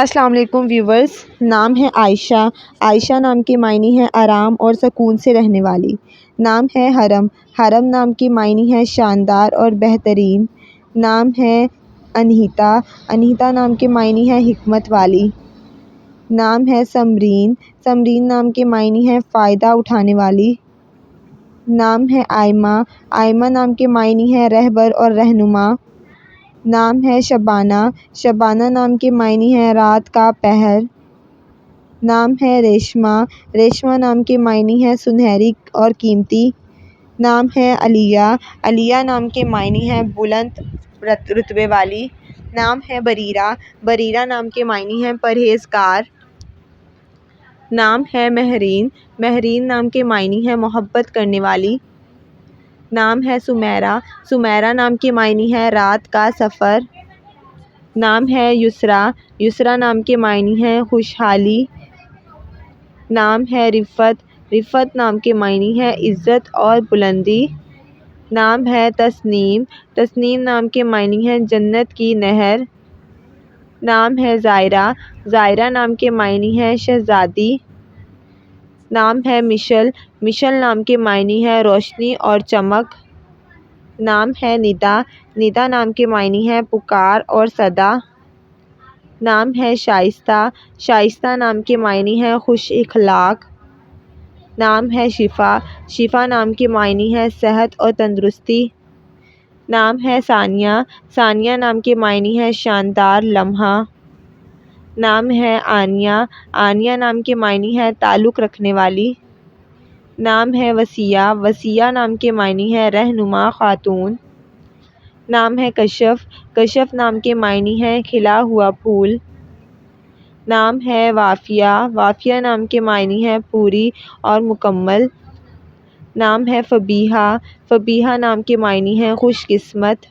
السلام علیکم ویورز، نام ہے عائشہ۔ عائشہ نام کے معنی ہے آرام اور سکون سے رہنے والی۔ نام ہے حرم۔ حرم نام کے معنی ہے شاندار اور بہترین۔ نام ہے انہیتا۔ انہیتا نام کے معنی ہے حکمت والی۔ نام ہے سمرین۔ سمرین نام کے معنی ہے فائدہ اٹھانے والی۔ نام ہے آئمہ۔ آئمہ نام کے معنی ہے رہبر اور رہنما۔ نام ہے شبانہ۔ شبانہ نام کے معنی ہے رات کا پہر۔ نام ہے ریشمہ۔ ریشمہ نام کے معنی ہے سنہری اور قیمتی۔ نام ہے علیہ۔ علیہ نام کے معنی ہے بلند رتبے والی۔ نام ہے بریرہ۔ بریرہ نام کے معنی ہے پرہیزگار۔ نام ہے مہرین۔ مہرین نام کے معنی ہے محبت کرنے والی۔ نام ہے سمیرہ۔ سمیرہ نام کے معنی ہے رات کا سفر۔ نام ہے یسریٰ۔ یسریٰ نام کے معنی ہے خوشحالی۔ نام ہے رفعت۔ رفعت نام کے معنی ہے عزت اور بلندی۔ نام ہے تسنیم۔ تسنیم نام کے معنی ہے جنت کی نہر۔ نام ہے زائرہ۔ زائرہ نام کے معنی ہے شہزادی۔ نام ہے مشل۔ مشل نام کے معنی ہے روشنی اور چمک۔ نام ہے ندا۔ ندا نام کے معنی ہے پکار اور صدا۔ نام ہے شائستہ۔ شائستہ نام کے معنی ہے خوش اخلاق۔ نام ہے شفا۔ شفا نام کے معنی ہے صحت اور تندرستی۔ نام ہے ثانیہ۔ ثانیہ نام کے معنی ہے شاندار لمحہ۔ نام ہے عانیہ۔ عانیہ نام کے معنی ہے تعلق رکھنے والی۔ نام ہے وسیعہ۔ وسیعہ نام کے معنی ہے رہنما خاتون۔ نام ہے کشف۔ کشف نام کے معنی ہے کھلا ہوا پھول۔ نام ہے وافیہ۔ وافیہ نام کے معنی ہے پوری اور مکمل۔ نام ہے فبیہہ۔ فبیہہ نام کے معنی ہے خوش قسمت۔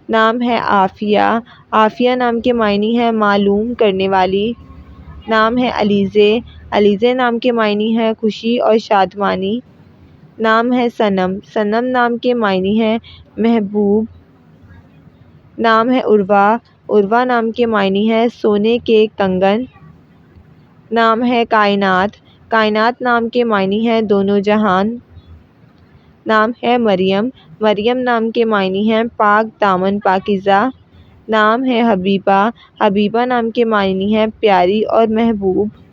نام ہے عافیہ۔ عافیہ نام کے معنی ہے معلوم کرنے والی۔ نام ہے علیزے۔ علیزے نام کے معنی ہے خوشی اور شادمانی۔ نام ہے صنم۔ صنم نام کے معنی ہے محبوب۔ نام ہے عروہ۔ عروہ نام کے معنی ہے سونے کے کنگن۔ نام ہے کائنات۔ کائنات نام کے معنی ہے دونوں جہان۔ نام ہے مریم۔ مریم نام کے معنی ہے پاک دامن پاکیزہ۔ نام ہے حبیبہ۔ حبیبہ نام کے معنی ہے پیاری اور محبوب۔